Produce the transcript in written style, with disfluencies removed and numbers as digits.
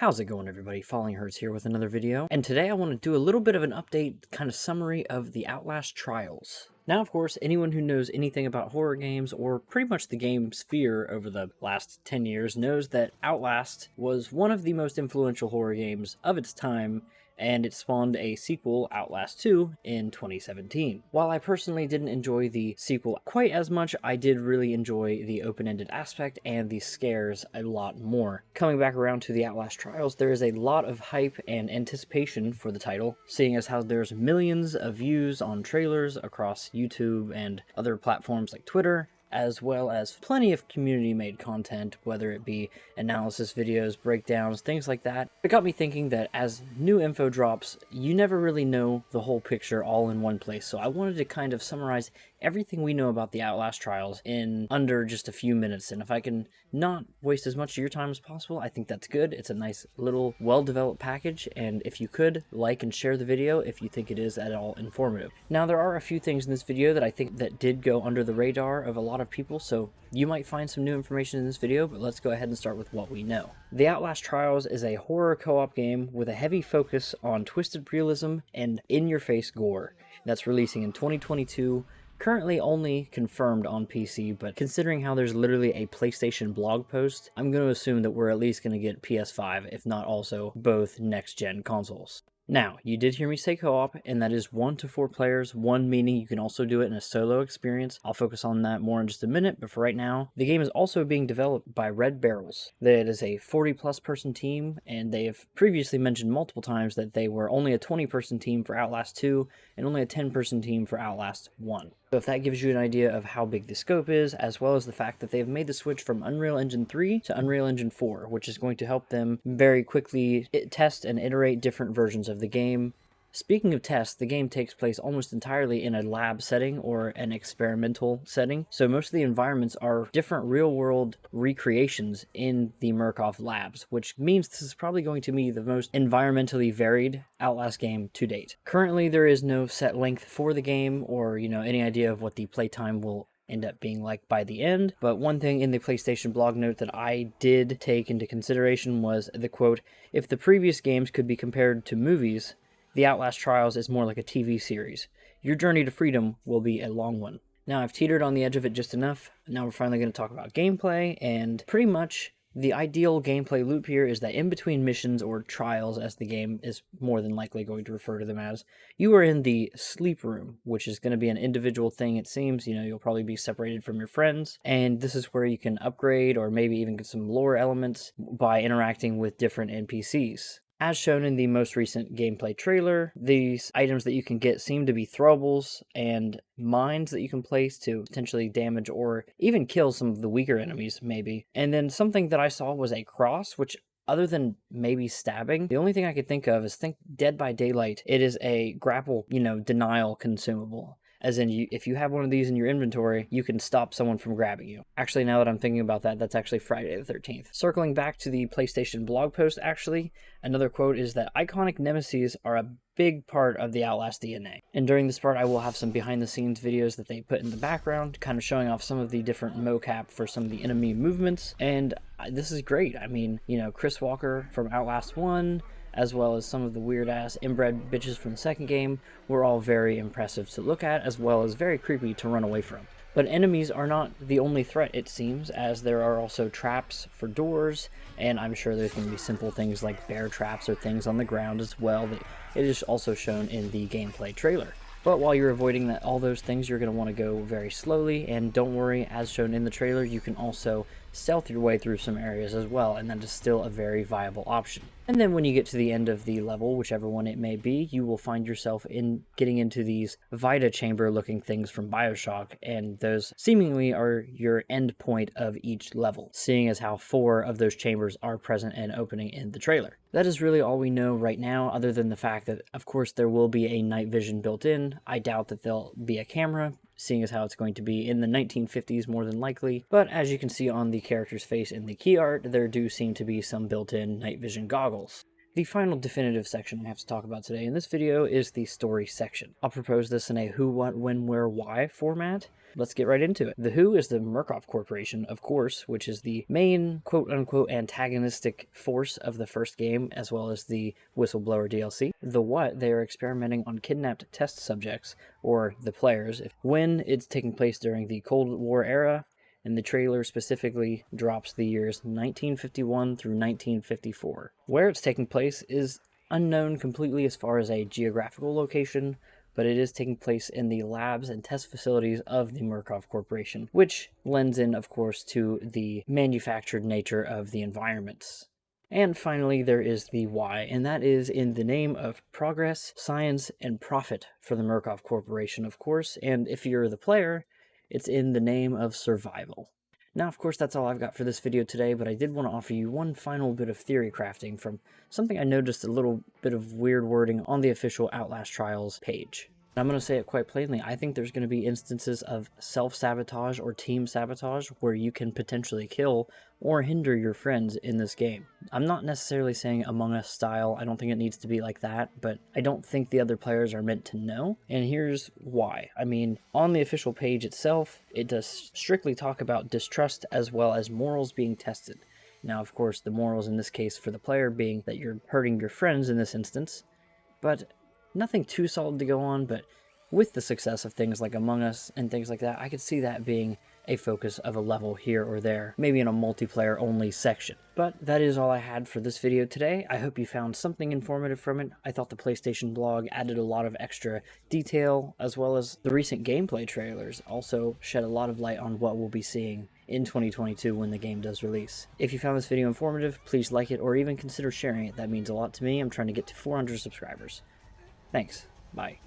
How's it going, everybody? Falling Hertz here with another video, and today I want to do a little bit of an update kind of summary of the Outlast trials. Now, of course, anyone who knows anything about horror games, or pretty much the game sphere over the last 10 years, knows that Outlast was one of the most influential horror games of its time, and it spawned a sequel, Outlast 2, in 2017. While I personally didn't enjoy the sequel quite as much, I did really enjoy the open-ended aspect and the scares a lot more. Coming back around to the Outlast trials, there is a lot of hype and anticipation for the title, seeing as how there's millions of views on trailers across YouTube and other platforms like Twitter, as well as plenty of community-made content, whether it be analysis videos, breakdowns, things like that. It got me thinking that as new info drops, you never really know the whole picture all in one place, so I wanted to kind of summarize everything we know about the Outlast trials in under just a few minutes, and if I can not waste as much of your time as possible, I think that's good. It's a nice little well-developed package, and if you could, like and share the video if you think it is at all informative. Now, there are a few things in this video that I think that did go under the radar of a lot of people, so you might find some new information in this video, but let's go ahead and start with what we know. The Outlast Trials is a horror co-op game with a heavy focus on twisted realism and in-your-face gore. That's releasing in 2022, currently only confirmed on PC, but considering how there's literally a PlayStation blog post, I'm going to assume that we're at least going to get PS5, if not also both next-gen consoles. Now, you did hear me say co-op, and that is 1 to 4 players, 1 meaning you can also do it in a solo experience. I'll focus on that more in just a minute, but for right now, the game is also being developed by Red Barrels. That is a 40-plus person team, and they have previously mentioned multiple times that they were only a 20-person team for Outlast 2, and only a 10-person team for Outlast 1. So if that gives you an idea of how big the scope is, as well as the fact that they've made the switch from Unreal Engine 3 to Unreal Engine 4, which is going to help them very quickly test and iterate different versions of the game. Speaking of tests, the game takes place almost entirely in a lab setting or an experimental setting, so most of the environments are different real-world recreations in the Murkoff labs, which means this is probably going to be the most environmentally varied Outlast game to date. Currently, there is no set length for the game or, any idea of what the playtime will end up being like by the end, but one thing in the PlayStation blog note that I did take into consideration was the quote, "If the previous games could be compared to movies, the Outlast Trials is more like a TV series. Your journey to freedom will be a long one." Now, I've teetered on the edge of it just enough. Now we're finally going to talk about gameplay, and pretty much the ideal gameplay loop here is that in between missions, or trials as the game is more than likely going to refer to them as, you are in the sleep room, which is going to be an individual thing, it seems. You'll probably be separated from your friends, and this is where you can upgrade or maybe even get some lore elements by interacting with different NPCs. As shown in the most recent gameplay trailer, these items that you can get seem to be throwables and mines that you can place to potentially damage or even kill some of the weaker enemies, maybe. And then something that I saw was a cross, which other than maybe stabbing, the only thing I could think of is Dead by Daylight. It is a grapple, denial consumable. As in, if you have one of these in your inventory, you can stop someone from grabbing you. Actually, now that I'm thinking about that, that's actually Friday the 13th. Circling back to the PlayStation blog post, actually, another quote is that iconic nemeses are a big part of the Outlast DNA. And during this part, I will have some behind-the-scenes videos that they put in the background, kind of showing off some of the different mocap for some of the enemy movements. And this is great. I mean, Chris Walker from Outlast 1, as well as some of the weird-ass inbred bitches from the second game, were all very impressive to look at, as well as very creepy to run away from. But enemies are not the only threat, it seems, as there are also traps for doors, and I'm sure there's going to be simple things like bear traps or things on the ground as well that it is also shown in the gameplay trailer. But while you're avoiding all those things, you're going to want to go very slowly, and don't worry, as shown in the trailer, you can also stealth your way through some areas as well, and that is still a very viable option. And then when you get to the end of the level, whichever one it may be, you will find yourself getting into these Vita chamber looking things from BioShock, and those seemingly are your end point of each level, seeing as how 4 of those chambers are present and opening in the trailer. That is really all we know right now, other than the fact that, of course, there will be a night vision built in. I doubt that there'll be a camera, seeing as how it's going to be in the 1950s more than likely, but as you can see on the character's face in the key art, there do seem to be some built-in night vision goggles. The final definitive section I have to talk about today in this video is the story section. I'll propose this in a who, what, when, where, why format. Let's get right into it. The Who is the Murkoff Corporation, of course, which is the main quote-unquote antagonistic force of the first game, as well as the Whistleblower DLC. The What, they are experimenting on kidnapped test subjects, or the players, when it's taking place during the Cold War era, and the trailer specifically drops the years 1951 through 1954. Where it's taking place is unknown completely as far as a geographical location, but it is taking place in the labs and test facilities of the Murkoff Corporation, which lends in, of course, to the manufactured nature of the environments. And finally, there is the why, and that is in the name of progress, science, and profit for the Murkoff Corporation, of course, and if you're the player, it's in the name of survival. Now, of course, that's all I've got for this video today, but I did want to offer you one final bit of theory crafting from something I noticed, a little bit of weird wording on the official Outlast Trials page. I'm going to say it quite plainly. I think there's going to be instances of self-sabotage or team sabotage where you can potentially kill or hinder your friends in this game. I'm not necessarily saying Among Us style. I don't think it needs to be like that, but I don't think the other players are meant to know. And here's why. I mean, on the official page itself, it does strictly talk about distrust as well as morals being tested. Now, of course, the morals in this case for the player being that you're hurting your friends in this instance, but nothing too solid to go on, but with the success of things like Among Us and things like that, I could see that being a focus of a level here or there, maybe in a multiplayer only section. But that is all I had for this video today. I hope you found something informative from it. I thought the PlayStation blog added a lot of extra detail, as well as the recent gameplay trailers also shed a lot of light on what we'll be seeing in 2022 when the game does release. If you found this video informative, please like it or even consider sharing it. That means a lot to me. I'm trying to get to 400 subscribers. Thanks. Bye.